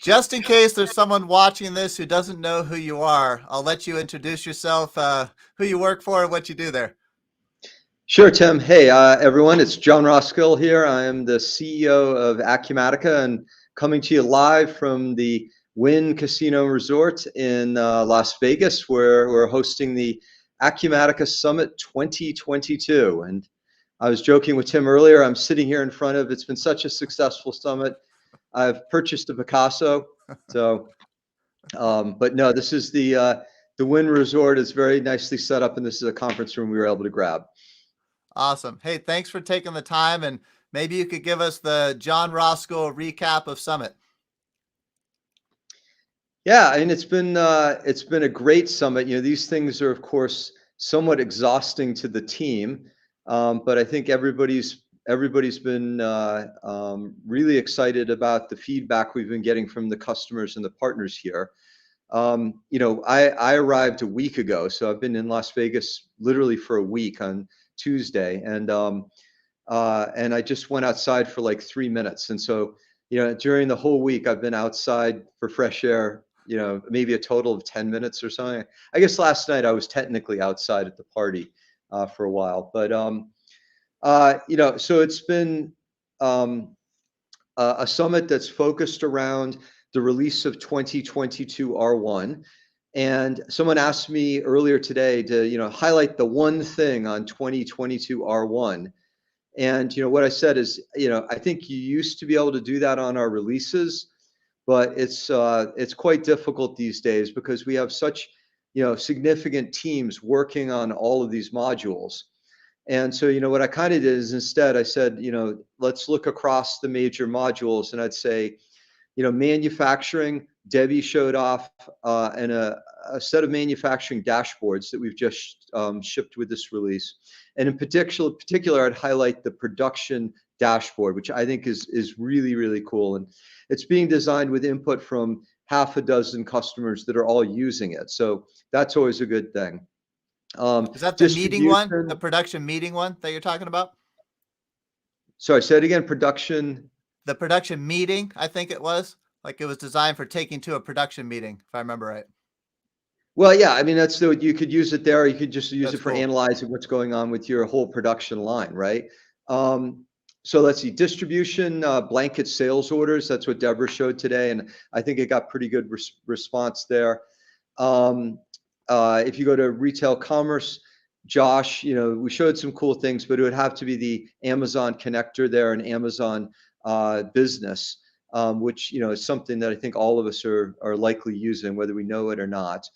Just in case there's someone watching this who doesn't know who you are, I'll let you introduce yourself, who you work for, and what you do there. Sure, Tim. Hey, everyone. It's John Roskill here. I am the CEO of Acumatica and coming to you live from the Wynn Casino Resort in Las Vegas, where we're hosting the Acumatica Summit 2022. And I was joking with Tim earlier. I'm sitting here in front of, it's been such a successful summit. I've purchased a Picasso. So, but no, this is the Wynn Resort is very nicely set up, and this is a conference room we were able to grab. Awesome. Hey, thanks for taking the time, and maybe you could give us the John Roskill recap of Summit. Yeah, and it's been a great summit. You know, these things are of course somewhat exhausting to the team, but I think everybody's been really excited about the feedback we've been getting from the customers and the partners here. I arrived a week ago, so I've been in Las Vegas literally for a week on Tuesday, and I just went outside for like 3 minutes, and so during the whole week I've been outside for fresh air. Maybe a total of 10 minutes or something. I guess last night I was technically outside at the party for a while, but so it's been a summit that's focused around the release of 2022 R1. And someone asked me earlier today to, highlight the one thing on 2022 R1. And, what I said is, I think you used to be able to do that on our releases, but it's quite difficult these days because we have such, significant teams working on all of these modules. And so, what I kind of did is instead I said, let's look across the major modules, and I'd say, manufacturing, Debbie showed off and a set of manufacturing dashboards that we've just shipped with this release. And in particular, I'd highlight the production dashboard, which I think is really, really cool. And it's being designed with input from half a dozen customers that are all using it. So that's always a good thing. Is that the meeting one, the production meeting one that you're talking about? Sorry, say it again. Production. The production meeting, I think it was. Like it was designed for taking to a production meeting, if I remember right. Well, yeah, I mean, you could use it there. You could just use That's it for cool. analyzing what's going on with your whole production line, right? So let's see, distribution, blanket sales orders. That's what Deborah showed today, and I think it got pretty good response there. If you go to retail commerce, Josh, we showed some cool things, but it would have to be the Amazon connector there and Amazon business, which is something that I think all of us are likely using, whether we know it or not.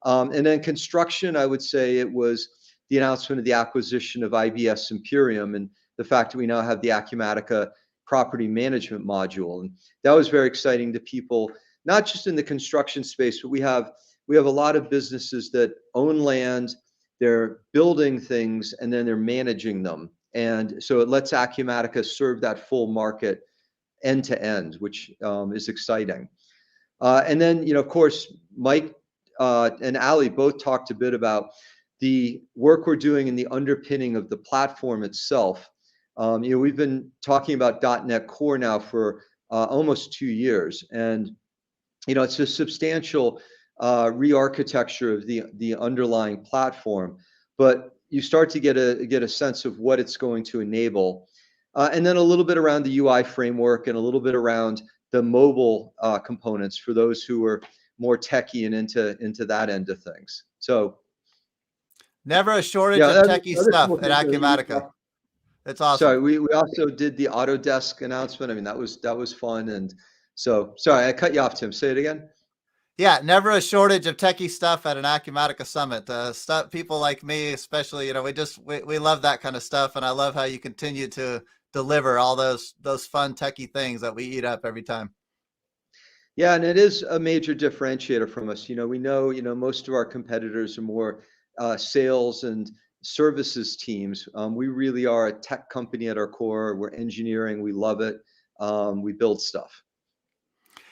And then construction, I would say it was the announcement of the acquisition of IBS Imperium and the fact that we now have the Acumatica property management module. And that was very exciting to people, not just in the construction space, but we have a lot of businesses that own land, they're building things, and then they're managing them. And so it lets Acumatica serve that full market end to end, which is exciting. And then, of course, Mike and Ali both talked a bit about the work we're doing in the underpinning of the platform itself. We've been talking about .NET Core now for almost 2 years, and it's a substantial re-architecture of the underlying platform. But you start to get a sense of what it's going to enable, and then a little bit around the UI framework and a little bit around the mobile components for those who are more techie and into that end of things. So never a shortage of techie stuff at Acumatica. It's awesome. Sorry, we also did the Autodesk announcement. I mean, that was fun. And so, sorry, I cut you off, Tim. Say it again. Yeah, never a shortage of techie stuff at an Acumatica summit. Stuff, people like me, especially, we love that kind of stuff, and I love how you continue to deliver all those fun techie things that we eat up every time. Yeah, and it is a major differentiator from us. We know, most of our competitors are more sales and services teams. We really are a tech company at our core. We're engineering. We love it. We build stuff.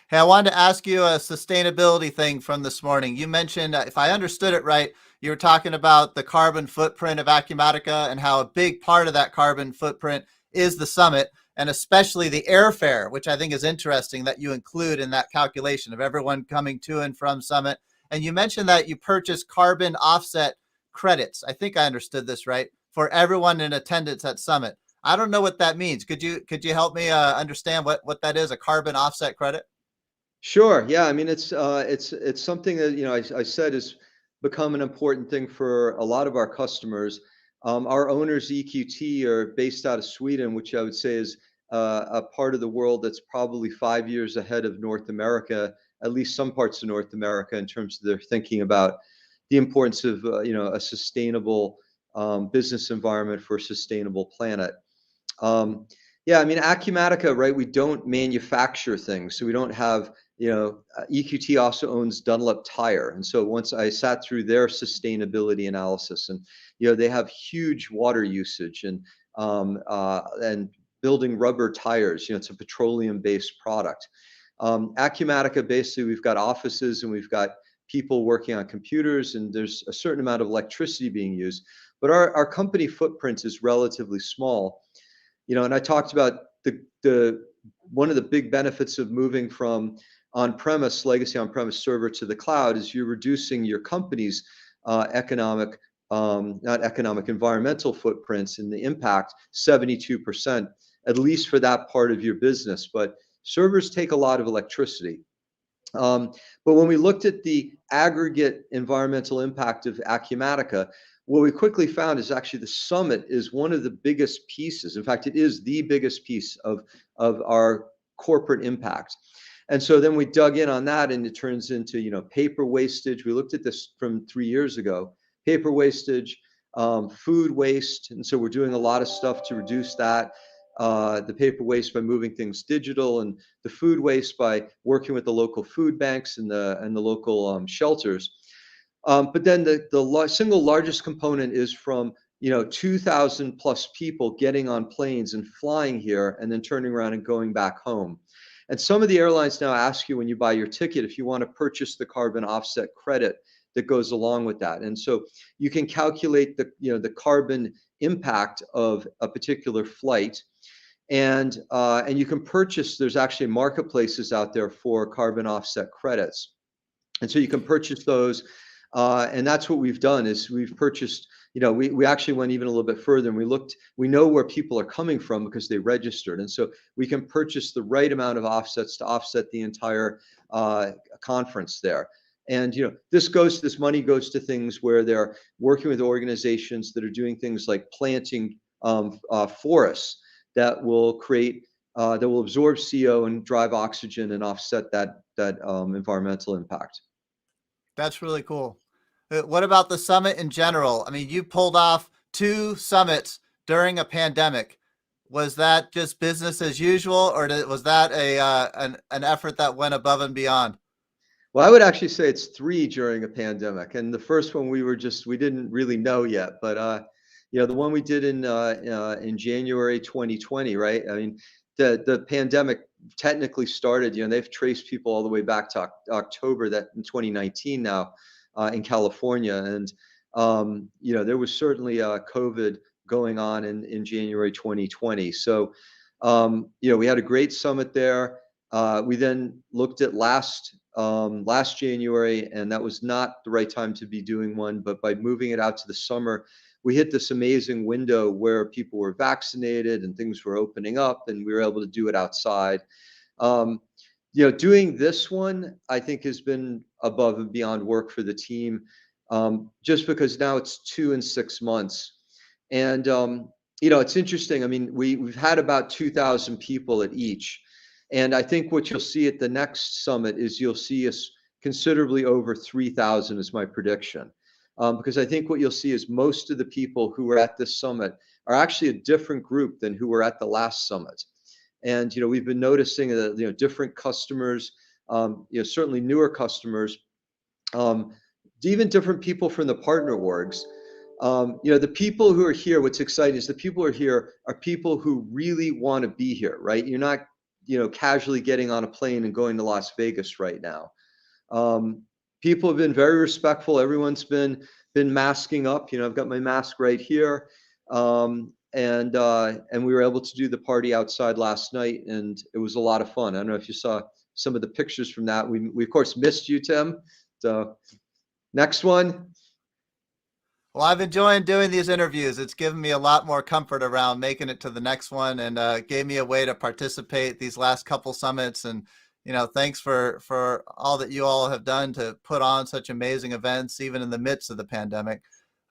Hey, I wanted to ask you a sustainability thing from this morning. You mentioned, if I understood it right, you were talking about the carbon footprint of Acumatica and how a big part of that carbon footprint is the summit. and especially the airfare, which I think is interesting that you include in that calculation of everyone coming to and from Summit. And you mentioned that you purchase carbon offset credits. I think I understood this right, for everyone in attendance at Summit. I don't know what that means. Could you help me understand what that is? A carbon offset credit? Sure. Yeah. I mean, it's something that I said has become an important thing for a lot of our customers. Our owners, EQT, are based out of Sweden, which I would say is a part of the world that's probably 5 years ahead of North America, at least some parts of North America, in terms of their thinking about the importance of a sustainable business environment for a sustainable planet. Yeah, I mean, Acumatica, right? We don't manufacture things, so we don't have, EQT also owns Dunlop Tire, and so once I sat through their sustainability analysis, and they have huge water usage and building rubber tires. It's a petroleum-based product. Acumatica, basically, we've got offices and we've got people working on computers, and there's a certain amount of electricity being used, but our company footprint is relatively small. And I talked about the one of the big benefits of moving from on-premise, legacy on-premise server to the cloud is you're reducing your company's economic, not economic, environmental footprints and the impact 72%, at least for that part of your business. But servers take a lot of electricity. But when we looked at the aggregate environmental impact of Acumatica, what we quickly found is actually the Summit is one of the biggest pieces. In fact, it is the biggest piece of our corporate impact. And so then we dug in on that, and it turns into paper wastage. We looked at this from 3 years ago. Paper wastage, food waste, and so we're doing a lot of stuff to reduce that. The paper waste by moving things digital, and the food waste by working with the local food banks and the local shelters. But then the single largest component is from 2,000 plus people getting on planes and flying here and then turning around and going back home. And some of the airlines now ask you when you buy your ticket if you want to purchase the carbon offset credit that goes along with that. And so you can calculate the carbon impact of a particular flight, and you can purchase. There's actually marketplaces out there for carbon offset credits, and so you can purchase those. And that's what we've done is we've purchased, we actually went even a little bit further, and we know where people are coming from because they registered. And so we can purchase the right amount of offsets to offset the entire conference there. And, this money goes to things where they're working with organizations that are doing things like planting forests that will absorb CO and drive oxygen and offset that environmental impact. That's really cool. What about the summit in general? I mean, you pulled off 2 summits during a pandemic. Was that just business as usual, or was that an effort that went above and beyond? Well, I would actually say it's 3 during a pandemic, and the first one we didn't really know yet, but the one we did in January 2020, right? I mean, the pandemic technically started. They've traced people all the way back to October that in 2019 now in California, and there was certainly COVID going on in January 2020. So we had a great summit there. We then looked at last January, and that was not the right time to be doing one. But by moving it out to the summer, we hit this amazing window where people were vaccinated and things were opening up, and we were able to do it outside. Doing this one, I think, has been above and beyond work for the team, just because now it's 2 and 6 months. And it's interesting. I mean, we've had about 2,000 people at each. And I think what you'll see at the next summit is you'll see us considerably over 3,000 is my prediction. Because I think what you'll see is most of the people who were at this summit are actually a different group than who were at the last summit. And we've been noticing that different customers, certainly newer customers, even different people from the partner orgs. The people who are here, what's exciting is the people who are here are people who really want to be here, right? You're not casually getting on a plane and going to Las Vegas right now. People have been very respectful. Everyone's been masking up. I've got my mask right here. and we were able to do the party outside last night, and it was a lot of fun. I don't know if you saw some of the pictures from that. We of course missed you, Tim. So next one. Well, I've enjoyed doing these interviews. It's given me a lot more comfort around making it to the next one, and gave me a way to participate these last couple summits. And thanks for all that you all have done to put on such amazing events, even in the midst of the pandemic.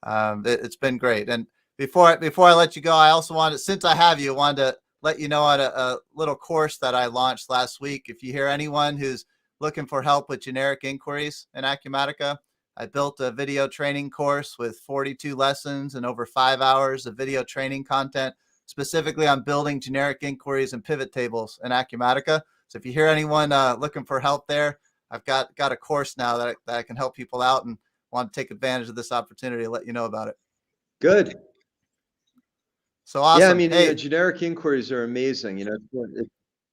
It's been great. And before I let you go, I also wanted, since I have you, wanted to let you know on a little course that I launched last week. If you hear anyone who's looking for help with generic inquiries in Acumatica, I built a video training course with 42 lessons and over 5 hours of video training content specifically on building generic inquiries and pivot tables in Acumatica. So if you hear anyone looking for help there, I've got a course now that I can help people out, and want to take advantage of this opportunity to let you know about it. Good. So awesome. Yeah, I mean, hey, generic inquiries are amazing.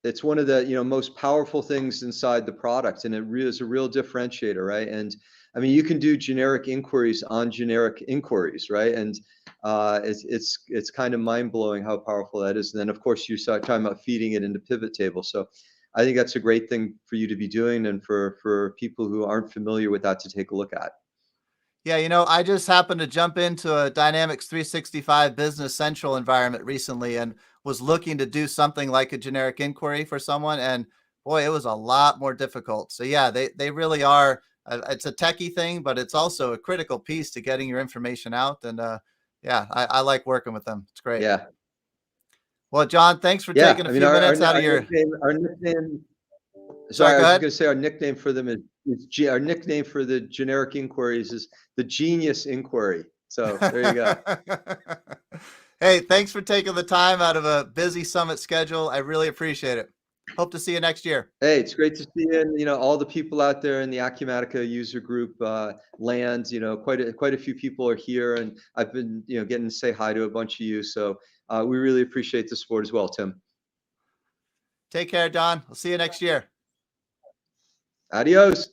It's one of the most powerful things inside the product, and it really is a real differentiator, right? And I mean, you can do generic inquiries on generic inquiries, right? And it's kind of mind blowing how powerful that is. And then of course you start talking about feeding it into pivot tables. So I think that's a great thing for you to be doing, and for people who aren't familiar with that to take a look at. Yeah, I just happened to jump into a Dynamics 365 Business Central environment recently and was looking to do something like a generic inquiry for someone. And boy, it was a lot more difficult. So yeah, they really are. It's a techie thing, but it's also a critical piece to getting your information out. And yeah, I like working with them. It's great. Yeah. Well, John, thanks for Yeah. taking a I mean, few minutes out of your. our nickname, Sorry, sorry, I go was just ahead. going to say our nickname for them our nickname for the generic inquiries is the Genius Inquiry. So there you go. Hey, thanks for taking the time out of a busy summit schedule. I really appreciate it. Hope to see you next year. Hey, it's great to see you, and all the people out there in the Acumatica user group land. Quite a few people are here, and I've been getting to say hi to a bunch of you. So we really appreciate the support as well, Tim. Take care, John. We'll see you next year. Adios.